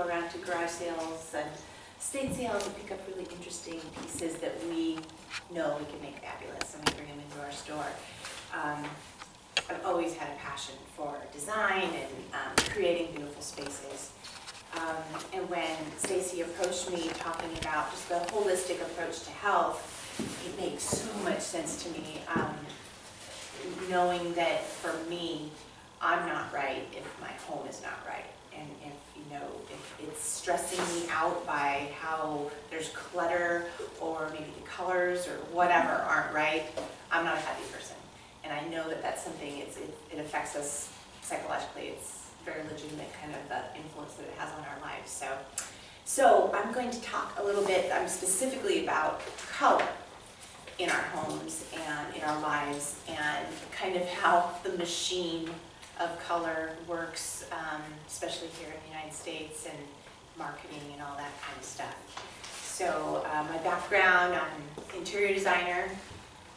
go around to garage sales and estate sales and pick up really interesting pieces that we know we can make fabulous, and we bring them into our store. I've always had a passion for design and creating beautiful spaces. And when Stacy approached me talking about just the holistic approach to health, it makes so much sense to me, knowing that for me, I'm not right if my home is not right. And if, if it's stressing me out by how there's clutter or maybe the colors or whatever aren't right, I'm not a happy person. And I know that that's something, it affects us psychologically. It's very legitimate kind of influence that it has on our lives. So I'm going to talk a little bit specifically about color in our homes and in our lives, and kind of how the machine of color works, especially here in the United States, and marketing and all that kind of stuff. So my background, I'm an interior designer.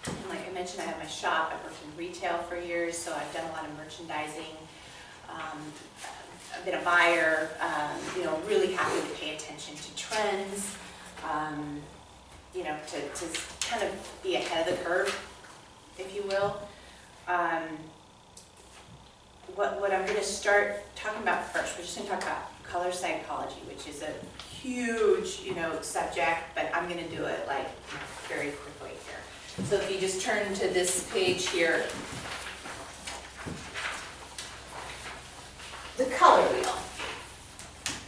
And like I mentioned, I have my shop. I've worked in retail for years, so I've done a lot of merchandising. I've been a buyer, really happy to pay attention to trends, to kind of be ahead of the curve, if you will. What I'm going to start talking about first, we're just going to talk about color psychology, which is a huge, subject, but I'm going to do it like very quickly here. So if you just turn to this page here, the color wheel.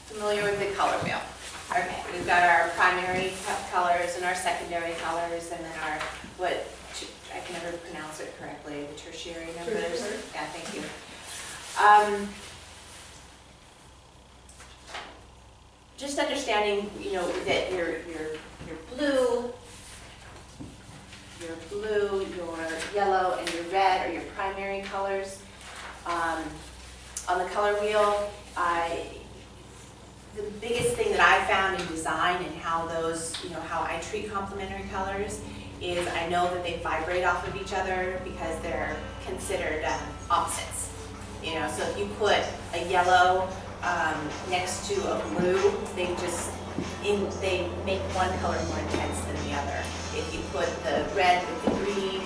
Familiar with the color wheel? Okay, we've got our primary colors and our secondary colors, and then our, I can never pronounce it correctly, the tertiary numbers. Yeah, thank you. Just understanding, that your blue, your yellow, and your red are your primary colors. On the color wheel, the biggest thing that I found in design and how those, how I treat complementary colors is I know that they vibrate off of each other because they're considered opposites. So if you put a yellow next to a blue, they make one color more intense than the other. If you put the red with the green,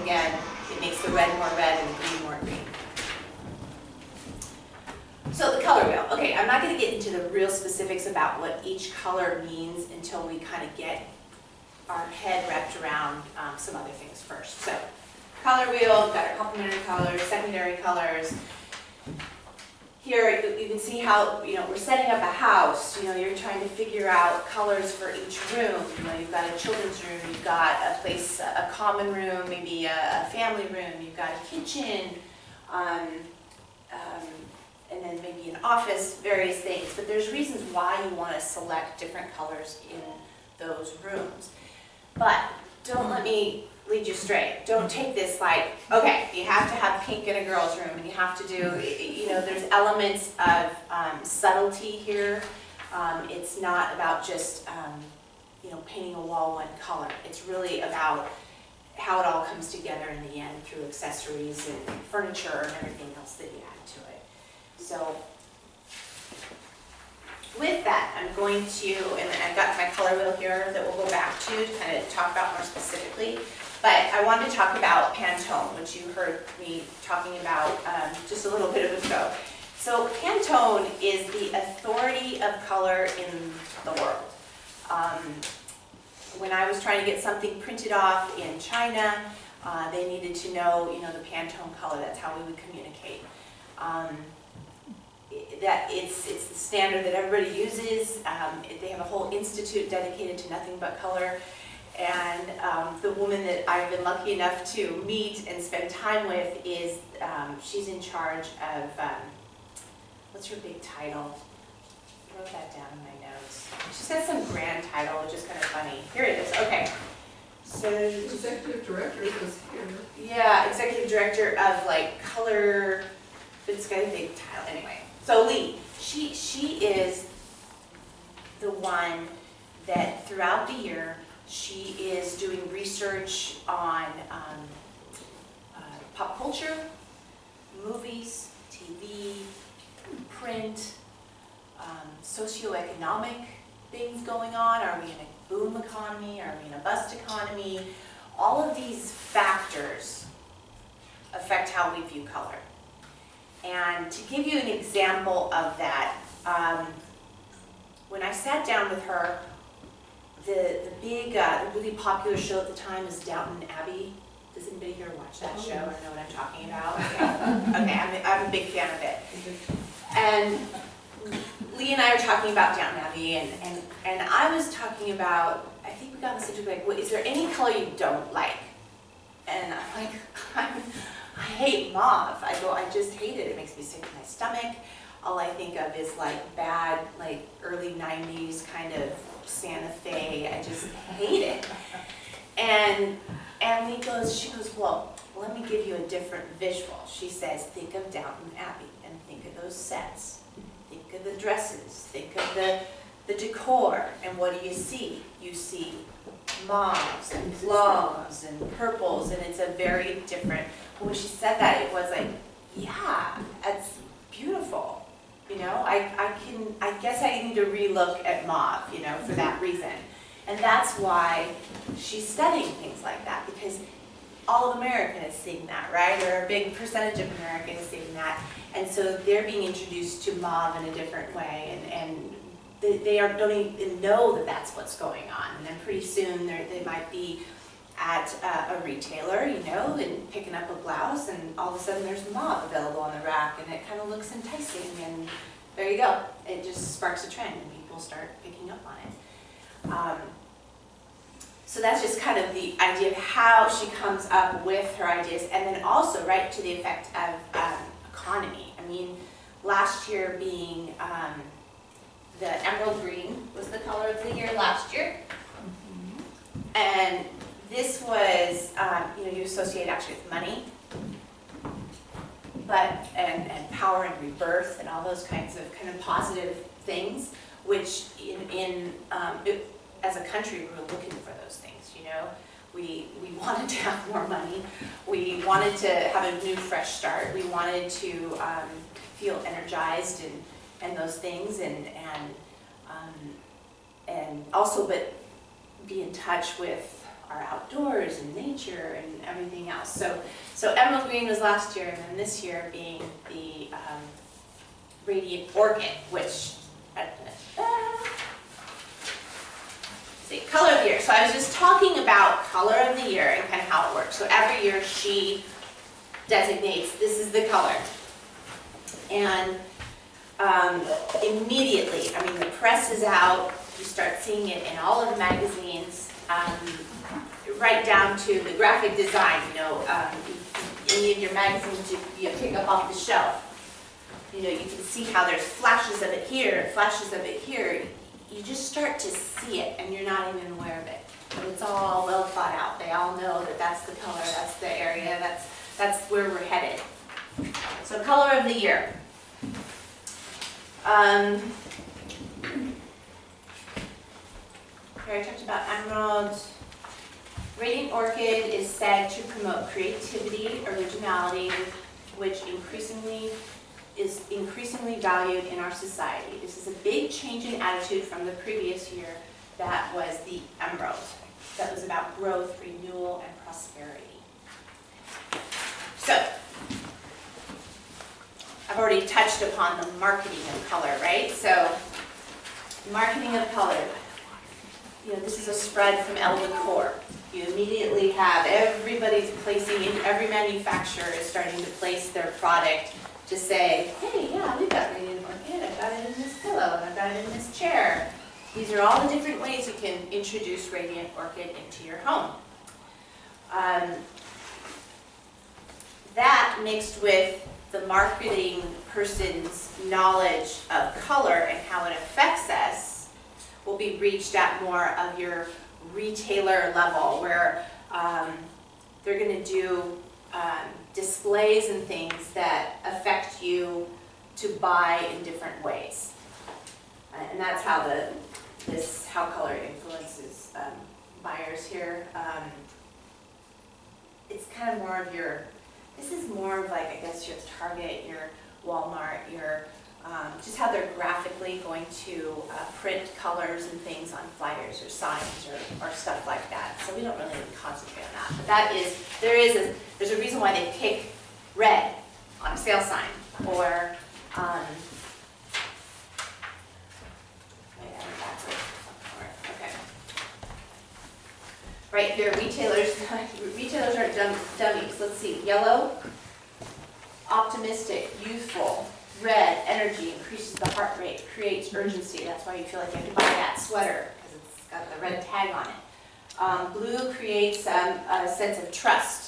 again, it makes the red more red and the green more green. So the color wheel. Okay, I'm not going to get into the real specifics about what each color means until we kind of get our head wrapped around some other things first. So, color wheel, we've got our complementary colors, secondary colors. Here you can see how, we're setting up a house. You're trying to figure out colors for each room. You've got a children's room, you've got a place, a common room, maybe a family room, you've got a kitchen, and then maybe an office, various things. But there's reasons why you want to select different colors in those rooms. But don't let me lead you astray. Don't take this like, okay, you have to have pink in a girl's room, and you have to do, there's elements of subtlety here. It's not about just, painting a wall one color. It's really about how it all comes together in the end through accessories and furniture and everything else that you add to it. So with that, I'm going to, and I've got my color wheel here that we'll go back to kind of talk about more specifically. But I wanted to talk about Pantone, which you heard me talking about just a little bit ago. So Pantone is the authority of color in the world. When I was trying to get something printed off in China, they needed to know, the Pantone color. That's how we would communicate. That it's the standard that everybody uses. They have a whole institute dedicated to nothing but color. And the woman that I've been lucky enough to meet and spend time with is, she's in charge of, what's her big title? I wrote that down in my notes. She's got some grand title, which is kind of funny. Here it is, okay. So, executive director is here. Yeah, executive director of color, it's got a big title, anyway. So Lee, she is the one that throughout the year, she is doing research on pop culture, movies, TV, print, socioeconomic things going on? Are we in a boom economy? Are we in a bust economy? All of these factors affect how we view color. And to give you an example of that, when I sat down with her, the really popular show at the time was Downton Abbey. Does anybody here watch that show or know what I'm talking about? Okay, I'm a big fan of it. And Lee and I were talking about Downton Abbey, and I was talking about, I think we got on the subject like, is there any color you don't like? And I'm like, I hate mauve. I just hate it. It makes me sick to my stomach. All I think of is like bad, like early 90s kind of Santa Fe. I just hate it. And Lee goes, she goes, well, let me give you a different visual. She says, think of Downton Abbey and think of those sets. Think of the dresses. Think of the decor. And what do you see? You see mauves and plums and purples, and it's a very different. When she said that, it was like, yeah, that's beautiful. You know, I guess I need to relook at mauve, you know, for that reason. And that's why she's studying things like that, because all of America is seeing that, right? Or a big percentage of America is seeing that. And so they're being introduced to mauve in a different way, and they don't even know that that's what's going on. And then pretty soon they might be at a retailer, you know, and picking up a blouse, and all of a sudden there's mauve available on the rack, and it kind of looks enticing, and there you go. It just sparks a trend, and people start picking up on it. So that's just kind of the idea of how she comes up with her ideas, and then also right to the effect of economy. I mean, last year being the emerald green was the color of the year last year, and this was, you know, you associate actually with money, but and power and rebirth and all those kinds of positive things, which as a country we were looking for those things. You know, we wanted to have more money, we wanted to have a new fresh start, we wanted to feel energized and those things, and also but be in touch with our outdoors and nature and everything else. So emerald green was last year, and then this year being the radiant orchid, which see, color of the year. So I was just talking about color of the year and kind of how it works. So every year she designates this is the color, and immediately, I mean, the press is out. You start seeing it in all of the magazines. Right down to the graphic design, you know, any of your magazines you pick up off the shelf. You know, you can see how there's flashes of it here, flashes of it here. You just start to see it, and you're not even aware of it. But it's all well thought out. They all know that that's the color, that's the area, that's where we're headed. So color of the year. Here I talked about emerald. Radiant orchid is said to promote creativity, originality, which is increasingly valued in our society. This is a big change in attitude from the previous year that was the emerald. That was about growth, renewal, and prosperity. So, I've already touched upon the marketing of color, right? So, marketing of color. You know, this is a spread from Elle Decor. You immediately have everybody's placing, every manufacturer is starting to place their product to say, hey, yeah, we've got radiant orchid, I've got it in this pillow, and I've got it in this chair. These are all the different ways you can introduce radiant orchid into your home. That mixed with the marketing person's knowledge of color and how it affects us will be reached at more of your retailer level, where they're going to do displays and things that affect you to buy in different ways. And that's how how color influences buyers here. It's kind of more of this is more of like, I guess, your Target, your Walmart, your just how they're graphically going to print colors and things on flyers or signs or stuff like that. So we don't really need to concentrate on that. But that is, there's a reason why they pick red on a sale sign, or okay. Right here, retailers aren't dummies. Let's see, yellow, optimistic, youthful. Red, energy, increases the heart rate, creates urgency. That's why you feel like you have to buy that sweater, because it's got the red tag on it. Blue creates a sense of trust.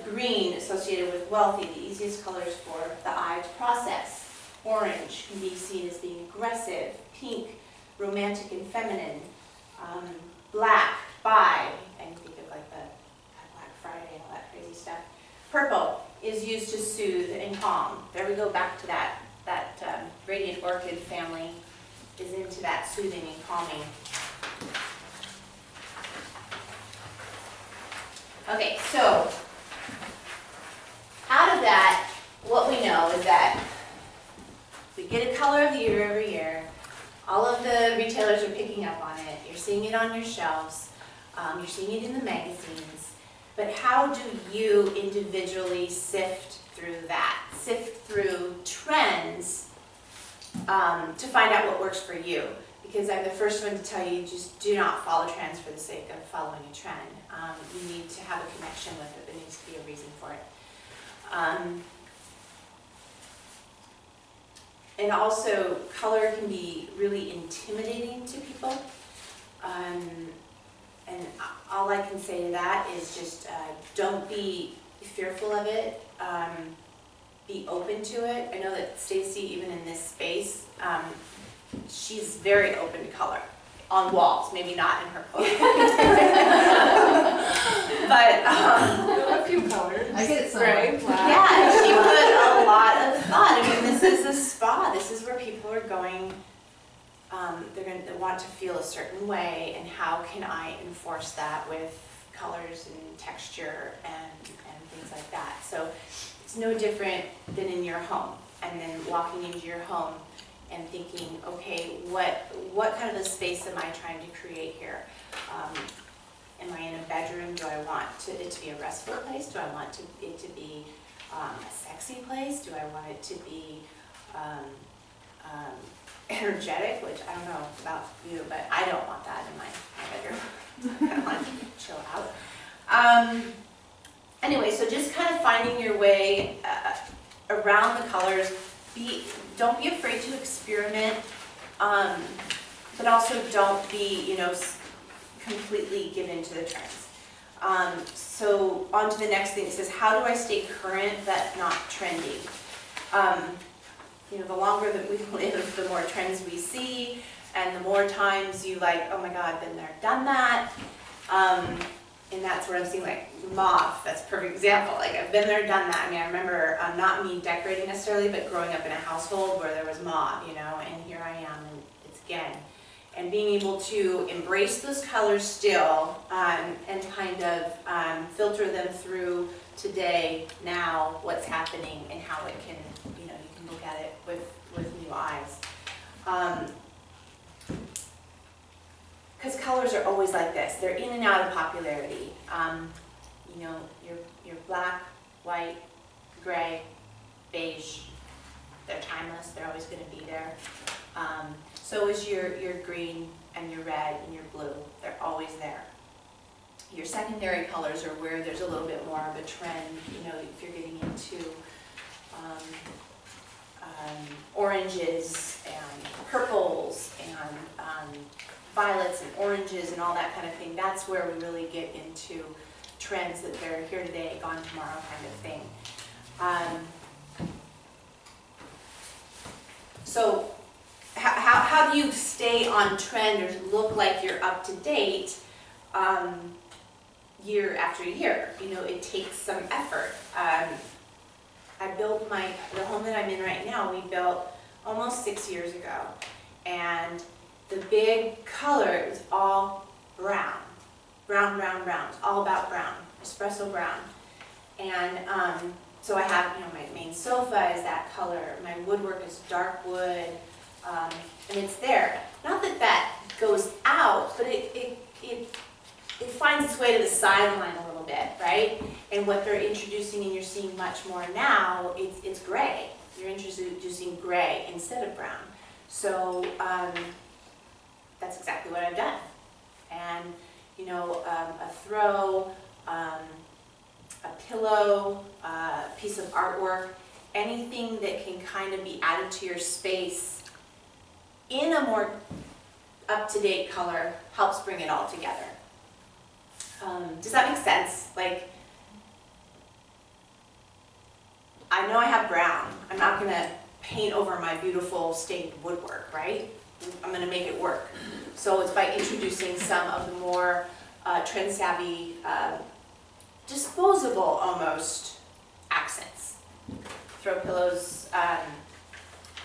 Green, associated with wealthy, the easiest colors for the eye to process. Orange can be seen as being aggressive. Pink, romantic and feminine. Black, buy, and you think of like the Black Friday and all that crazy stuff. Purple is used to soothe and calm. There we go back to that radiant orchid family is into that soothing and calming. Okay, so out of that, what we know is that we get a color of the year every year. All of the retailers are picking up on it. You're seeing it on your shelves. You're seeing it in the magazines. But how do you individually sift through that? Sift through trends to find out what works for you. Because I'm the first one to tell you, just do not follow trends for the sake of following a trend. You need to have a connection with it. There needs to be a reason for it. And also, color can be really intimidating to people. And all I can say to that is just don't be fearful of it. Be open to it. I know that Stacy, even in this space, she's very open to color on walls. Maybe not in her clothing, but A few colors. I get some. Gray, black. yeah, she put a lot of thought. I mean, this is a spa. This is where people are going. They want to feel a certain way, and how can I enforce that with colors and texture and things like that. So it's no different than in your home, and then walking into your home and thinking, okay, what kind of a space am I trying to create here? Am I in a bedroom? Do I want it to be a restful place? Do I want it to be a sexy place? Do I want it to be energetic, which I don't know about you, but I don't want that in my bedroom. I want to chill out. Anyway, so just kind of finding your way around the colors. Don't be afraid to experiment, but also don't be, completely given to the trends. So on to the next thing. It says, how do I stay current but not trendy? The longer that we live, the more trends we see, and the more times you like, oh my God, been there, done that. And that's where I'm seeing like mauve. That's a perfect example. Like I've been there, done that. I mean, I remember not me decorating necessarily, but growing up in a household where there was mauve, and here I am, and it's again. And being able to embrace those colors still, and kind of filter them through today, now, what's happening, and how it can, you can look at it with new eyes. Because colors are always like this. They're in and out of popularity. Your black, white, gray, beige, they're timeless. They're always going to be there. So is your green and your red and your blue. They're always there. Your secondary colors are where there's a little bit more of a trend. If you're getting into oranges and purples and violets and oranges and all that kind of thing, that's where we really get into trends that they're here today, gone tomorrow kind of thing. So how do you stay on trend or look like you're up to date year after year? It takes some effort. I built the home that I'm in right now, we built almost 6 years ago. And the big color was all brown. Brown, brown, brown. It's all about brown, espresso brown. And so I have, my main sofa is that color, my woodwork is dark wood, and it's there. Not that that goes out, but it finds its way to the sideline a little bit, right? And what they're introducing, and you're seeing much more now, it's gray. You're introducing gray instead of brown. So that's exactly what I've done. And a throw, a pillow, a piece of artwork, anything that can kind of be added to your space in a more up-to-date color helps bring it all together. Does that make sense? Like, I know I have brown. I'm not going to paint over my beautiful stained woodwork, right? I'm going to make it work. So it's by introducing some of the more trend-savvy, disposable almost accents. Throw pillows,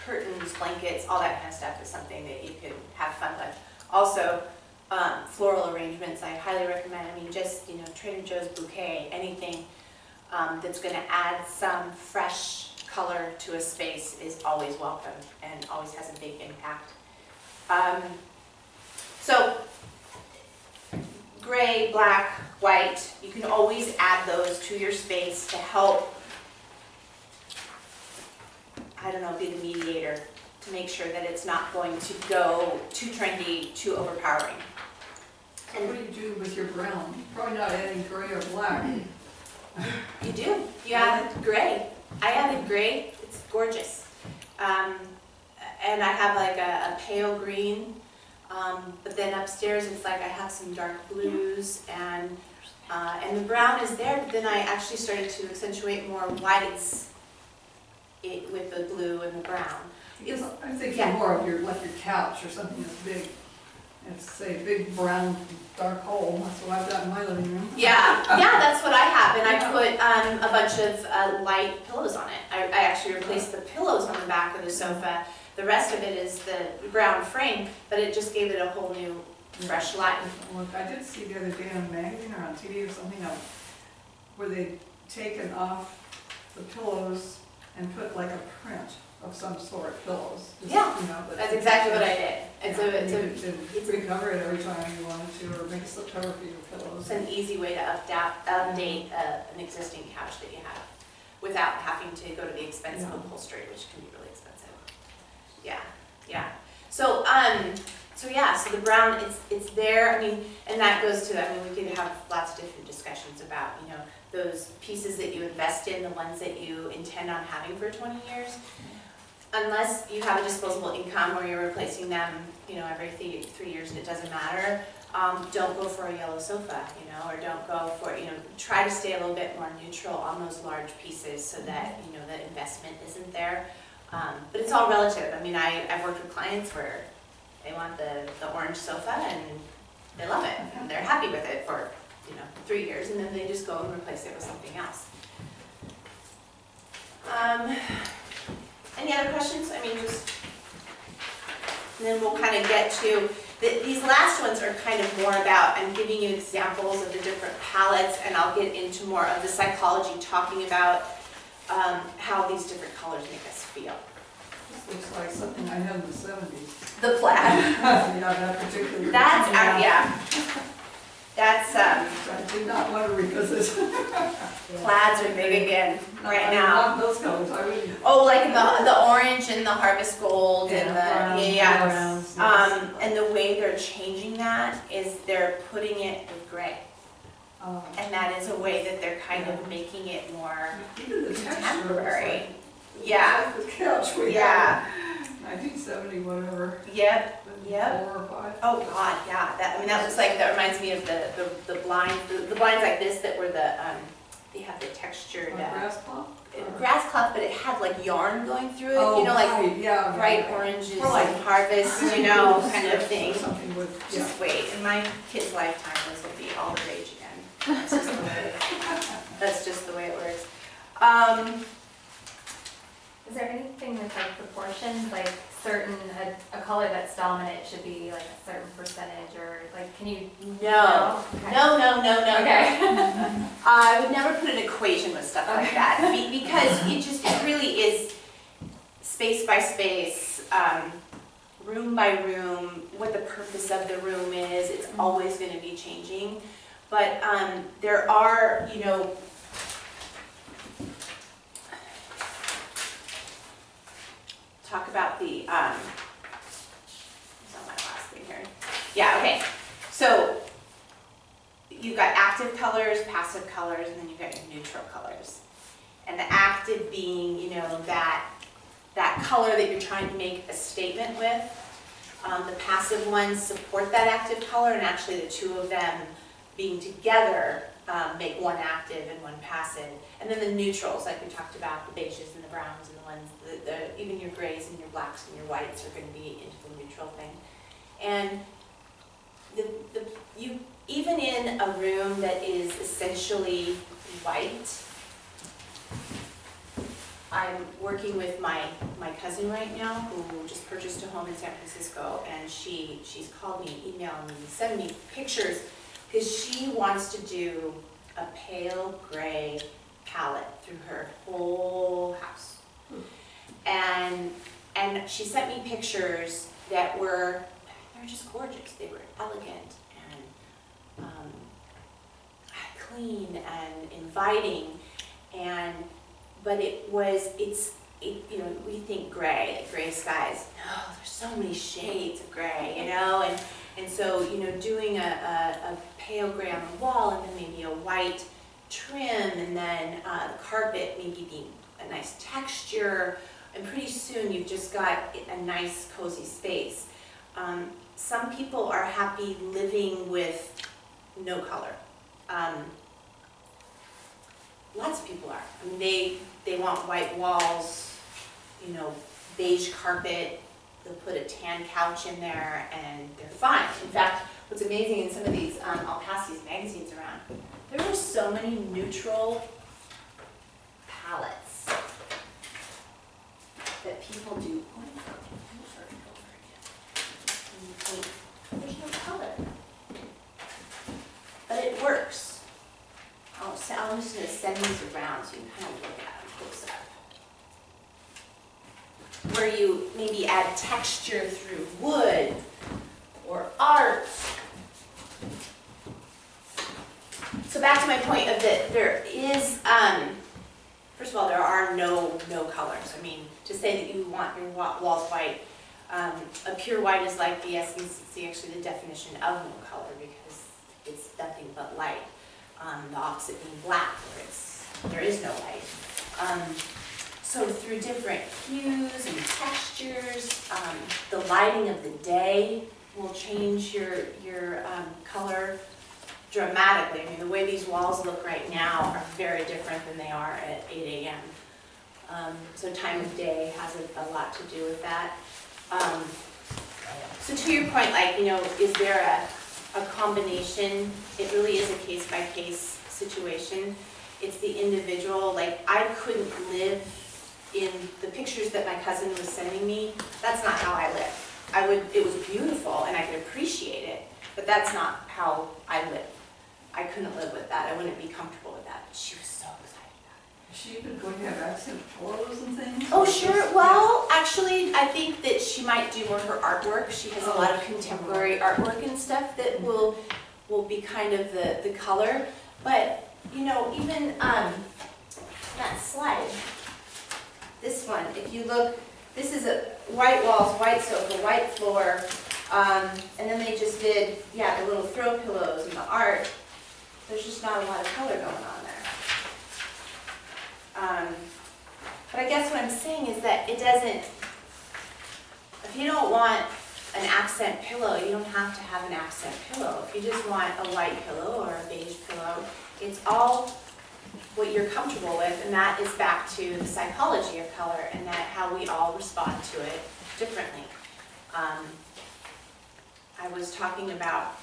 curtains, blankets, all that kind of stuff is something that you can have fun with. Also, floral arrangements I highly recommend. I mean, just, Trader Joe's bouquet, anything that's going to add some fresh color to a space is always welcome and always has a big impact. So, gray, black, white, you can always add those to your space to help, I don't know, be the mediator to make sure that it's not going to go too trendy, too overpowering. So what do you do with your brown? Probably not adding gray or black. You do. You add gray. I added gray. It's gorgeous. And I have like a pale green. But then upstairs it's like I have some dark blues and the brown is there, but then I actually started to accentuate more whites with the blue and the brown. I'm thinking more of your couch or something that's big. And say big brown dark hole. That's what I've got in my living room. Yeah, that's what I have, and I put a bunch of light pillows on it. I actually replaced the pillows on the back of the sofa. The rest of it is the brown frame, but it just gave it a whole new, fresh light. Look, I did see the other day on a magazine or on TV or something where they'd taken off the pillows and put like a print of some sort, pillows. That's exactly what I did. You could recover it every time you wanted to, or make a slip cover for your pillows. It's an easy way to update an existing couch that you have without having to go to the expense of upholstery, which can be really expensive. Yeah. So so the brown, it's there. I mean, and that goes to, we could have lots of different discussions about, those pieces that you invest in, the ones that you intend on having for 20 years. Unless you have a disposable income where you're replacing them, every 3 years and it doesn't matter, don't go for a yellow sofa, or don't go for, try to stay a little bit more neutral on those large pieces so that, the investment isn't there. But it's all relative. I mean, I've worked with clients where they want the orange sofa and they love it and they're happy with it for, 3 years, and then they just go and replace it with something else. Any other questions? I mean, and then we'll kind of get to, these last ones are kind of more about, I'm giving you examples of the different palettes, and I'll get into more of the psychology, talking about how these different colors make us feel. This looks like something I had in the 70s. The plaid. That particular. That's, That's, I did not want to revisit. plaids are big again right now. Not those colors, I wouldn't. Oh, like the orange and the harvest gold and the, browns, yes. And the way they're changing that is they're putting it with gray. And that is a way that they're kind of making it more even the contemporary. Like the couch we Yeah. had. 1970, whatever. Yep. 4 or 5. Oh God, yeah. That looks like, that reminds me of the blinds, the blinds like this that were they have the textured Grass cloth? Grass cloth, but it had like yarn going through it. Oh, like right, yeah, bright oranges, like harvest, kind of thing. Something with, Just wait, in my kid's lifetime, this will be all the rage again. That's just the way it works. Is there anything with like proportions, like a color that's dominant should be like a certain percentage, or like can you? No. Okay. No. Okay. I would never put an equation with stuff like that, because it really is space by space, room by room, what the purpose of the room is. It's always going to be changing. But there are, you know, talk about the, what's on my last thing here? Yeah, okay. So you've got active colors, passive colors, and then you've got your neutral colors. And the active being, you know, that color that you're trying to make a statement with. The passive ones support that active color, and actually the two of them being together make one active and one passive. And then the neutrals, like we talked about, the beiges and the browns and the ones, even your grays and your blacks and your whites are going to be into the neutral thing. And you even in a room that is essentially white, I'm working with my cousin right now who just purchased a home in San Francisco, and she's called me, emailed me, sent me pictures, because she wants to do a pale gray palette through her whole house. And she sent me pictures that they were just gorgeous. They were elegant and clean and inviting, but you know, we think gray, like gray skies. No, there's so many shades of gray, you know, and so, you know, doing a pale gray on the wall, and then maybe a white trim, and then the carpet maybe being a nice texture, and pretty soon you've just got a nice cozy space. Some people are happy living with no color. Lots of people are. I mean, they want white walls, you know, beige carpet. They'll put a tan couch in there, and they're fine. In fact, what's amazing in some of these, I'll pass these magazines around. There are so many neutral palettes that people do over and over again. And you think, there's no color, but it works. I'm just going to send these around so you can kind of look at them close up. Where you maybe add texture through wood or art. So back to my point of that there is, first of all, there are no colors. I mean, to say that you want your walls white, a pure white is like the SEC, actually the definition of no color, because it's nothing but light. The opposite being black, where there is no light. So through different hues and textures, the lighting of the day will change your color dramatically. I mean, the way these walls look right now are very different than they are at 8 a.m. So time of day has a lot to do with that. So to your point, like, you know, is there a combination? It really is a case-by-case situation. It's the individual. Like, I couldn't live in the pictures that my cousin was sending me. That's not how I live. It was beautiful and I could appreciate it, but that's not how I live. I couldn't live with that. I wouldn't be comfortable with that. She was so excited about it. Is she even going to have accent pillows and things? Oh, sure. Well, actually, I think that she might do more of her artwork. She has a lot of contemporary artwork and stuff that will be kind of the color. But, you know, even that slide, this one, if you look, this is a white walls, white sofa, white floor, and then they just did, yeah, the little throw pillows and the art. There's just not a lot of color going on there. But I guess what I'm saying is that it doesn't, if you don't want an accent pillow, you don't have to have an accent pillow. If you just want a white pillow or a beige pillow, it's all what you're comfortable with, and that is back to the psychology of color and that how we all respond to it differently. I was talking about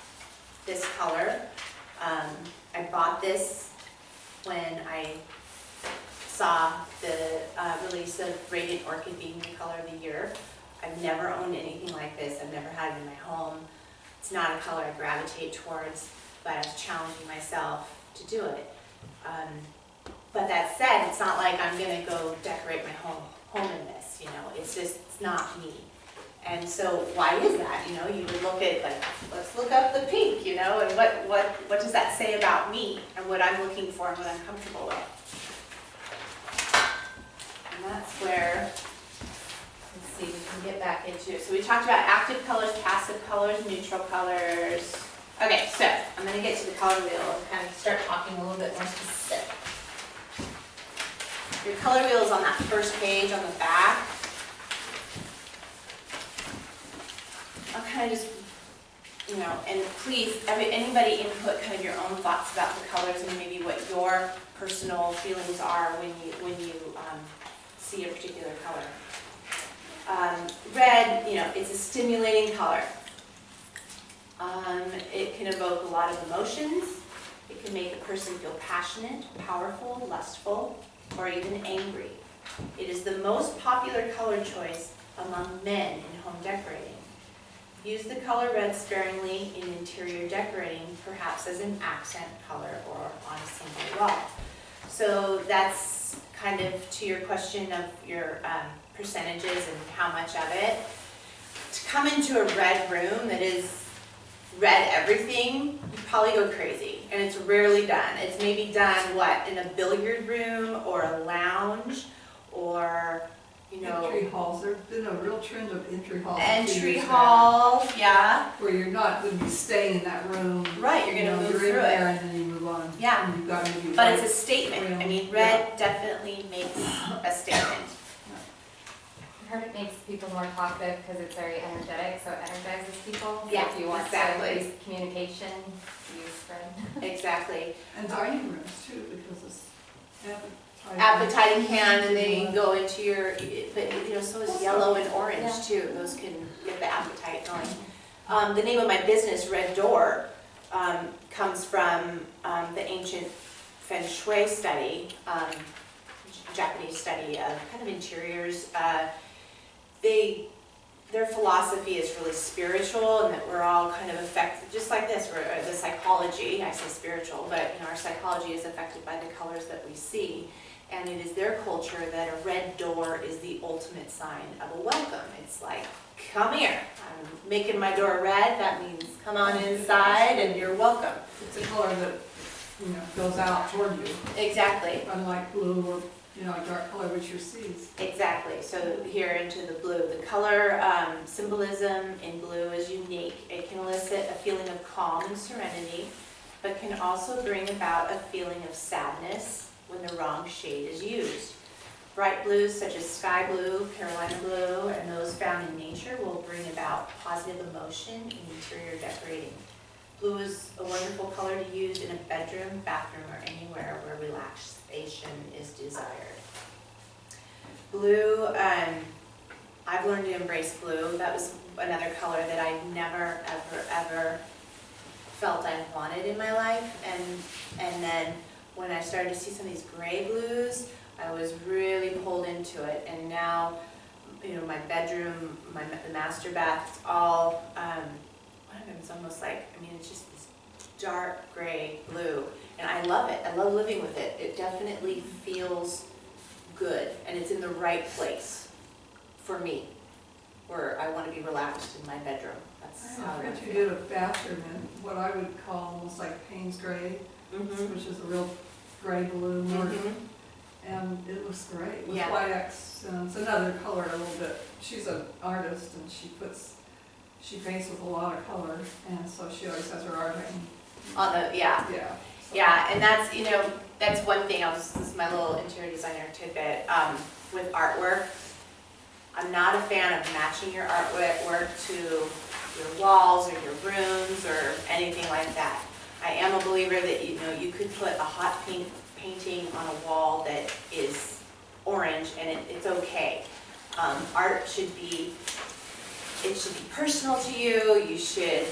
this color. I bought this when I saw the release of Radiant Orchid being the color of the year. I've never owned anything like this. I've never had it in my home. It's not a color I gravitate towards, but I was challenging myself to do it. But that said, it's not like I'm gonna go decorate my home in this, you know, it's just, it's not me. And so why is that? You know, you would look at, like, let's look up the pink, you know, and what does that say about me and what I'm looking for and what I'm comfortable with? And that's where, let's see, we can get back into it. So we talked about active colors, passive colors, neutral colors. Okay, so I'm gonna get to the color wheel and kind of start talking a little bit more specific. Your color wheel is on that first page on the back. I'll kind of just, you know, and please, anybody input kind of your own thoughts about the colors and maybe what your personal feelings are when you see a particular color. Red, you know, it's a stimulating color. It can evoke a lot of emotions. It can make a person feel passionate, powerful, lustful, or even angry. It is the most popular color choice among men in home decorating. Use the color red sparingly in interior decorating, perhaps as an accent color or on a single wall. So that's kind of to your question of your percentages and how much of it. To come into a red room that is red everything, you probably go crazy, and it's rarely done. It's maybe done, what, in a billiard room or a lounge, or, you know. Entry halls, there's been a real trend of entry halls. Entry halls, yeah. Where you're not going to be staying in that room. Right, you're going to move you're through in it. there and then you move on. Yeah. And you've got maybe But white it's a statement. room. I mean, red definitely makes a statement. I've heard it makes people more talkative because it's very energetic, so it energizes people. So Yeah, if you want exactly. to use communication, use red. Exactly. And dining rooms too, because it's Appetite can, and they go into your, but you know, so is yellow and orange Yeah. too. Those can get the appetite going. The name of my business, Red Door, comes from the ancient Feng Shui study, Japanese study of kind of interiors. Their philosophy is really spiritual, and that we're all kind of affected, just like this, we're the psychology, I say spiritual, but you know, our psychology is affected by the colors that we see. And it is their culture that a red door is the ultimate sign of a welcome. It's like, come here, I'm making my door red, that means come on inside and you're welcome. It's a color that, you know, goes out toward you. Exactly. Unlike blue or, you know, a dark color which you see. Exactly. So here into the blue. The color symbolism in blue is unique. It can elicit a feeling of calm and serenity, but can also bring about a feeling of sadness when the wrong shade is used. Bright blues such as sky blue, Carolina blue, and those found in nature will bring about positive emotion in interior decorating. Blue is a wonderful color to use in a bedroom, bathroom, or anywhere where relaxation is desired. Blue, I've learned to embrace blue. That was another color that I never, ever felt I wanted in my life. And then when I started to see some of these gray blues, I was really pulled into it. And now, you know, my bedroom, the master bath, it's all, it's almost like, I mean, it's just this dark gray blue. And I love it. I love living with it. It definitely feels good, and it's in the right place for me, where I want to be relaxed in my bedroom. That's how I heard want to you feel. did a bathroom in what I would call almost like Payne's gray, which is a real gray blue, and it looks great with Yeah. white accents. Another color a little bit. She's an artist, and she paints with a lot of color, and so she always has her art hanging. On the, yeah. Yeah. So. Yeah, and that's, you know, that's one thing, this is my little interior designer tidbit, with artwork. I'm not a fan of matching your artwork to your walls or your rooms or anything like that. I am a believer that, you know, you could put a hot pink painting on a wall that is orange and it's okay. Art should be, it should be personal to you, you should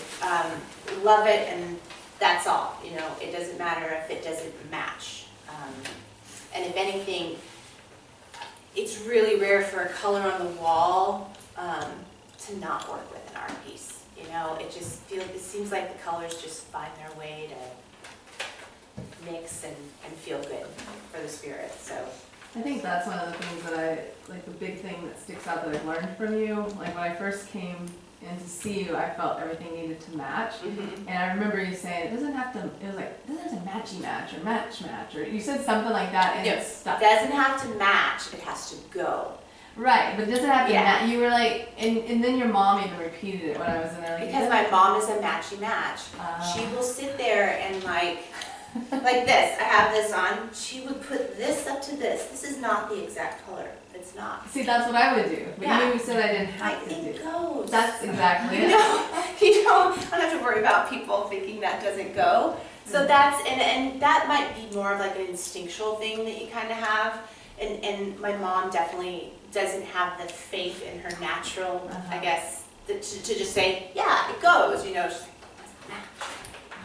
love it, and that's all. You know, it doesn't matter if it doesn't match. And if anything, it's really rare for a color on the wall to not work with an art piece. You know, it just feels, it seems like the colors just find their way to mix and feel good for the spirit, so. I think that's one of the things that like the big thing that sticks out that I've learned from you. Like when I first came in to see you, I felt everything needed to match. Mm-hmm. And I remember you saying, it doesn't have to, it was like, it doesn't have to match or match, or you said something like that and No, it stuck. It doesn't have to match, it has to go. Right, but it doesn't have to Yeah. match. You were like, and then your mom even repeated it when I was in there. Like, Because my mom is a matchy match. She will sit there and like this, I have this on, she would put this up to this. This is not the exact color, it's not. See, that's what I would do. But Yeah. you said I didn't have Like, to do. it goes. That's exactly You it. know, you don't have to worry about people thinking that doesn't go. So that's, and that might be more of like an instinctual thing that you kind of have. And my mom definitely doesn't have the faith in her natural, I guess, to just say, yeah, it goes, you know. She's like,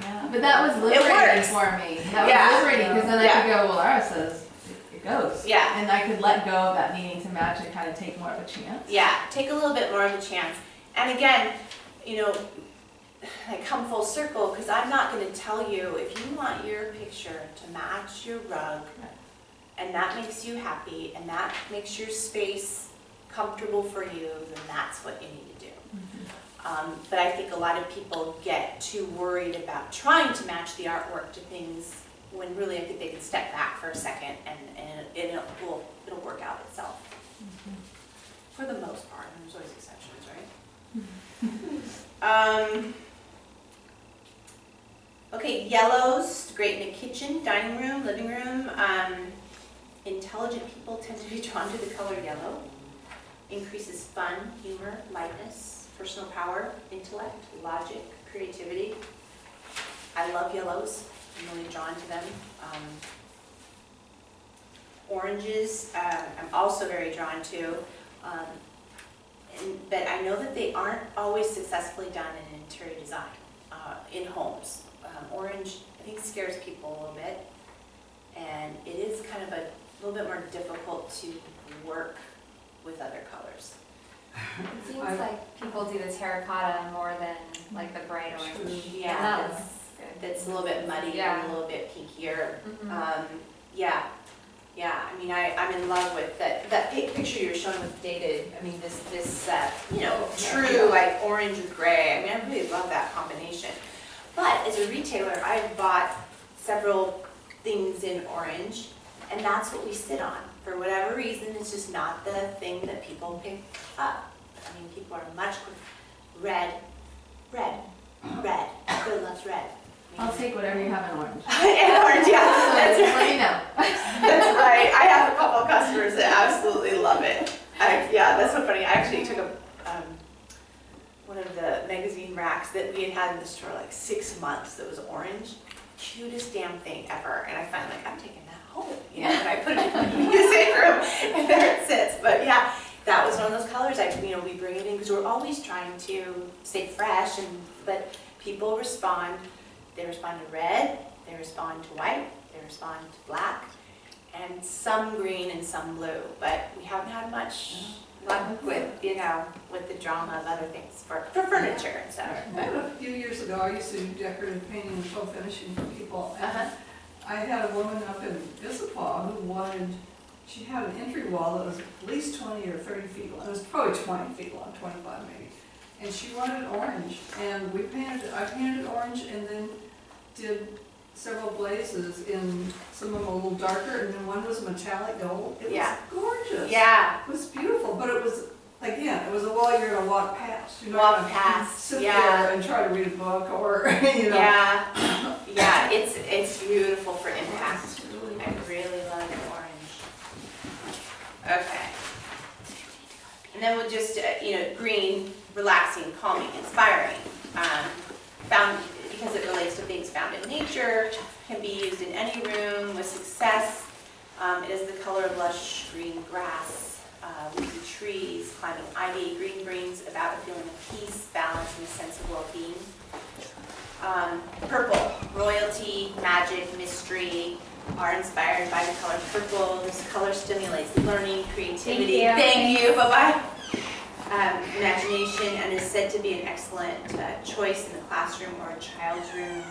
Yeah, but that was liberating works. for me. That Yeah. was liberating because then I Yeah. could go, well, Lara says it goes. Yeah. And I could let go of that needing to match and kind of take more of a chance. yeah, take a little bit more of a chance. And again, you know, I come full circle because I'm not going to tell you if you want your picture to match your rug and that makes you happy and that makes your space comfortable for you, then that's what you need to do. But I think a lot of people get too worried about trying to match the artwork to things when really I think they can step back for a second and it'll work out itself. For the most part, and there's always exceptions, right? Okay, yellows, great in a kitchen, dining room, living room. Intelligent people tend to be drawn to the color yellow. Increases fun, humor, lightness, personal power, intellect, logic, creativity. I love yellows. I'm really drawn to them. Oranges, I'm also very drawn to. But I know that they aren't always successfully done in interior design, in homes. Orange, I think, scares people a little bit. And it is kind of a little bit more difficult to work with other colors. It seems like people do the terracotta more than like the bright orange. Yeah, And that looks good. that's a little bit muddy Yeah. and a little bit pinkier. Mhm. Yeah. I mean, I'm in love with that picture you were showing with Dated. I mean, this you know, true like orange with gray. I mean, I really love that combination. But as a retailer, I've bought several things in orange, and that's what we sit on. For whatever reason, it's just not the thing that people pick up. I mean, people are much red. Everybody loves red. I'll take whatever you have in orange. And orange, yeah, that's Just right. let me know. That's right. I have a couple of customers that absolutely love it. Yeah, that's so funny. I actually took one of the magazine racks that we had in the store like 6 months that was orange. Cutest damn thing ever. And I finally like, I'm taking that home. You know, and I put it in the music room and there it sits. But yeah, that was one of those colors. We bring it in because we're always trying to stay fresh. But people respond. They respond to red, they respond to white, they respond to black, and some green and some blue. But we haven't had much luck with, with the drama of other things for furniture and stuff. A few years ago, I used to do decorative painting and faux finishing for people. Uh-huh. I had a woman up in Issaquah who she had an entry wall that was at least 20 or 30 feet long. It was probably 20 feet long, 25 maybe. And she wanted orange, and I painted it orange and then did several glazes in some of them a little darker, and then one was metallic gold. It was gorgeous. Yeah. It was beautiful, but it was, again, it was a wall you're gonna walk past. You're not Walk gonna past, sit yeah. there and try to read a book or, you know. Yeah, it's beautiful for impact. It's really I really love orange. Okay. And then we'll just, green, relaxing, calming, inspiring. Because it relates to things found in nature, can be used in any room with success. It is the color of lush green grass, leafy trees, climbing ivy. Green brings about a feeling of peace, balance, and a sense of well-being. Purple, royalty, magic, mystery are inspired by the color purple. This color stimulates learning, creativity. Thank you. Bye-bye. Imagination, and is said to be an excellent choice in the classroom or a child's room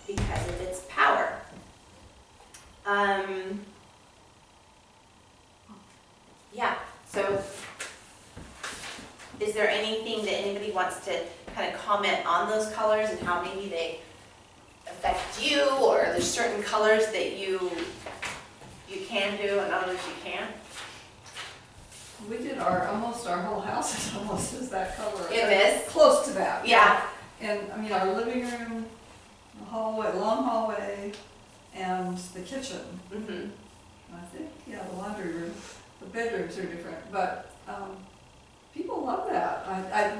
because of its power. Yeah, so is there anything that anybody wants to kind of comment on those colors and how maybe they affect you, or there's certain colors that you can do and others you can't? We did almost our whole house is almost is that color. It is? Close to that. Yeah. And, I mean, our living room, the hallway, long hallway, and the kitchen. Mm-hmm. I think, yeah, the laundry room, the bedrooms are different, but, people love that.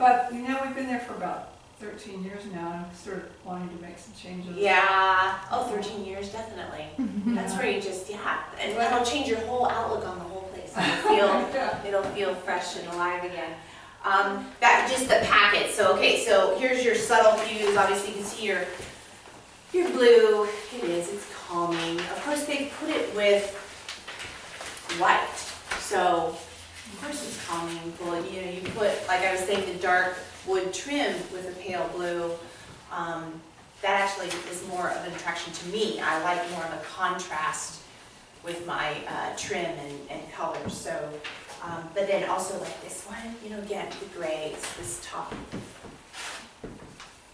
But, you know, we've been there for about 13 years now, and I'm sort of wanting to make some changes. Yeah. Oh, 13 years, definitely. That's Yeah. where you just, and that'll change your whole outlook on the whole place. It'll feel fresh and alive again. That just the packet. So okay, so here's your subtle hues. Obviously, you can see your blue. It is. It's calming. Of course, they put it with white. So of course, it's calming. Well, you know, you put, like I was saying, the dark wood trim with a pale blue. That actually is more of an attraction to me. I like more of a contrast with my trim and colors. So, but then also like this one, you know, again, the grays, this top,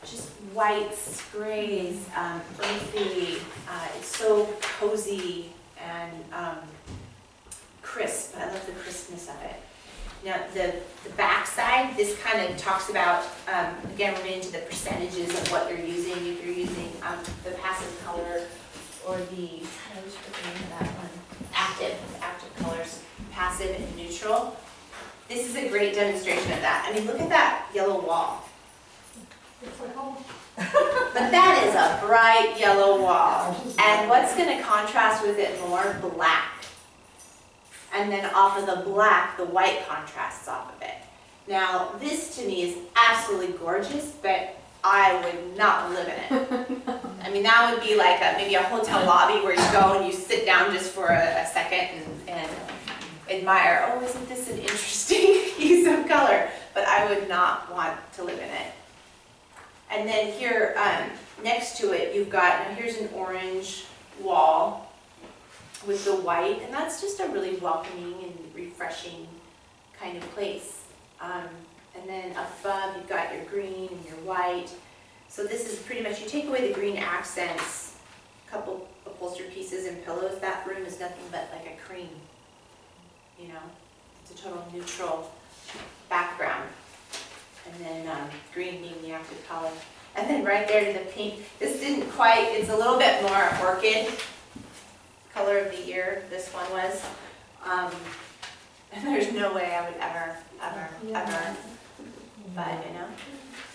just whites, grays, earthy. It's so cozy and crisp. I love the crispness of it. Now the back side, this kind of talks about, again, we're getting into the percentages of what you're using. If you're using the passive color or the, I always forget the name of that one, active colors, passive and neutral. This is a great demonstration of that. I mean, look at that yellow wall. It's like, oh. But that is a bright yellow wall. And what's going to contrast with it more? Black. And then off of the black, the white contrasts off of it. Now, this to me is absolutely gorgeous, but I would not live in it. I mean, that would be like maybe a hotel lobby where you go and you sit down just for a second and admire, oh, isn't this an interesting use of color? But I would not want to live in it. And then here, next to it, you've got, now here's an orange wall with the white, and that's just a really welcoming and refreshing kind of place. And then up above, you've got your green and your white. So this is pretty much, you take away the green accents, a couple upholstered pieces and pillows, that room is nothing but like a cream. You know, it's a total neutral background. And then green being the active color. And then right there to the pink, this didn't quite, it's a little bit more orchid. Color of the year, this one was. And there's no way I would ever, but you know.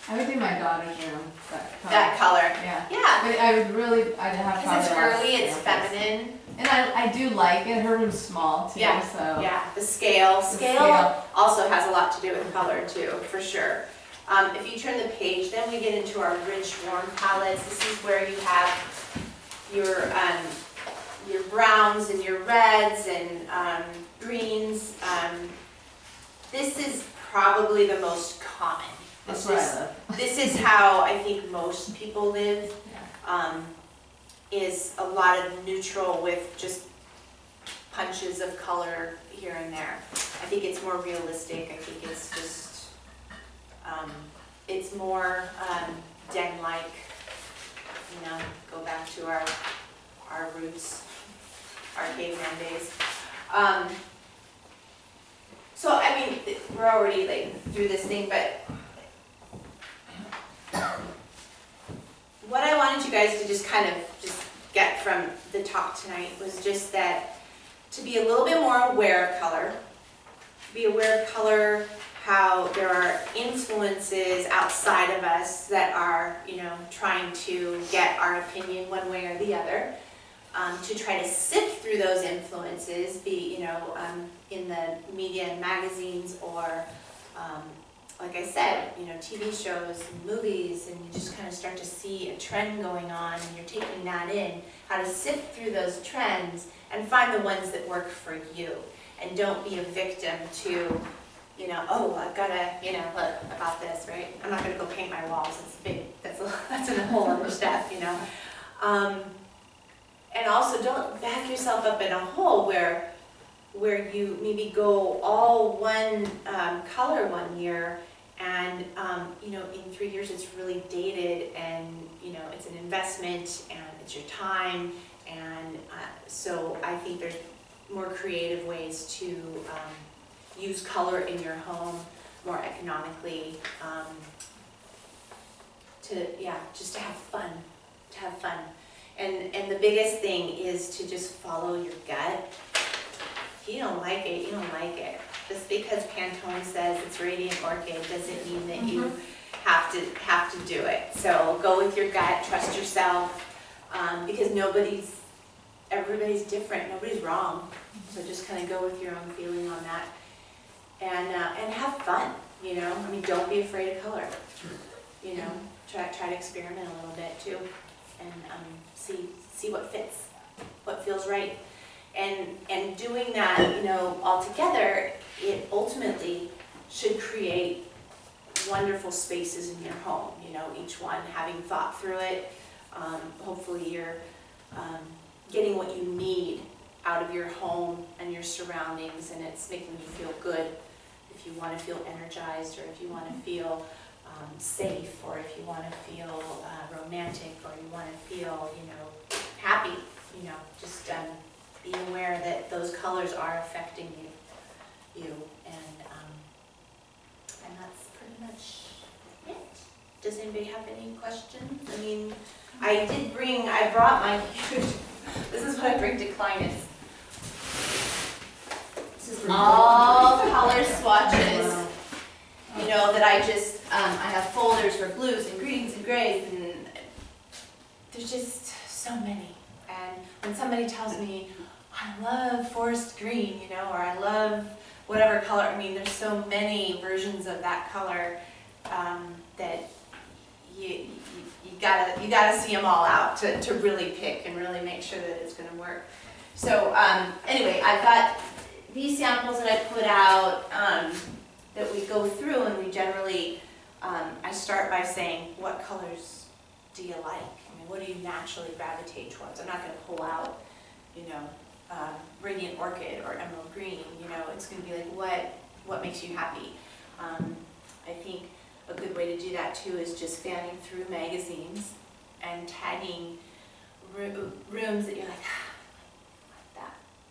I would do my daughter's room, that color. That color. Yeah. Yeah. But I would really, I'd have Because it's probably less girly, it's samples. feminine. And I do like it, her room's small too, Yeah. so. Yeah, the scale. The Scale also has a lot to do with color too, for sure. If you turn the page, then we get into our rich, warm palettes. This is where you have your browns and your reds and greens. This is probably the most common. That's where I live. This is how I think most people live, is a lot of neutral with just punches of color here and there. I think it's more realistic. I think it's just, it's more den-like, you know, go back to our roots, our caveman days. So, I mean, we're already like through this thing, but what I wanted you guys to just kind of just get from the talk tonight was just that to be a little bit more aware of color, be aware of color, how there are influences outside of us that are, you know, trying to get our opinion one way or the other. To try to sift through those influences, be, you know, in the media and magazines or, like I said, you know, TV shows and movies, and you just kind of start to see a trend going on and you're taking that in, how to sift through those trends and find the ones that work for you. And don't be a victim to, you know, oh, I've got to, you know, look about this, right? I'm not going to go paint my walls, it's big, that's a whole other step, you know. And also, don't back yourself up in a hole where you maybe go all one color one year, and you know, in 3 years it's really dated, and you know, it's an investment and it's your time, and so I think there's more creative ways to use color in your home more economically, just to have fun, And the biggest thing is to just follow your gut. If you don't like it, you don't like it. Just because Pantone says it's Radiant Orchid doesn't mean that you have to do it. So go with your gut, trust yourself, because everybody's different, nobody's wrong. So just kind of go with your own feeling on that, and have fun. You know, I mean, don't be afraid of color. You know, try to experiment a little bit too, and see what fits, what feels right. And doing that, you know, all together, it ultimately should create wonderful spaces in your home. You know, each one having thought through it. Hopefully you're getting what you need out of your home and your surroundings, and it's making you feel good. If you want to feel energized, or if you want to feel safe, or if you want to feel romantic, or you want to feel, you know, happy, you know, just be aware that those colors are affecting you, and that's pretty much it. Does anybody have any questions? I mean, I brought my huge, this is what I bring to clients. All color swatches, you know, that I have folders for blues and greens and grays, and there's just so many. And when somebody tells me, I love forest green, you know, or I love whatever color, I mean, there's so many versions of that color that you gotta see them all out to really pick and really make sure that it's gonna work. So anyway, I've got these samples that I put out that we go through, and we generally, I start by saying, what colors do you like? I mean, what do you naturally gravitate towards? I'm not going to pull out, you know, Radiant Orchid or Emerald Green. You know, it's going to be like, what makes you happy? I think a good way to do that too is just fanning through magazines and tagging rooms that you're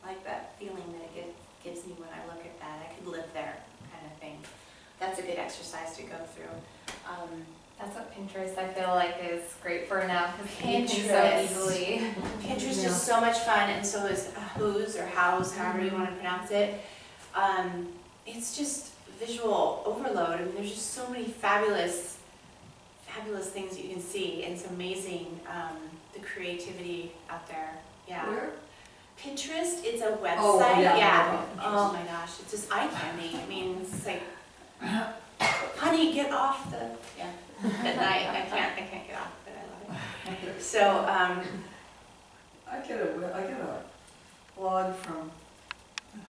like that feeling that it gives me when I look at that. I could live there, kind of thing. That's a good exercise to go through. That's what Pinterest, I feel like, is great for now, because Pinterest. so easily. Pinterest is so much fun, and so is Who's or How's, however you want to pronounce it. It's just visual overload. I mean, there's just so many fabulous things you can see, and it's amazing the creativity out there. Yeah. Where? Pinterest, it's a website. Oh, yeah. Pinterest. Oh my gosh, it's just eye candy. I mean, it's like, honey, get off the, yeah. At night, I can't get off, but I love it. So, I get a blog from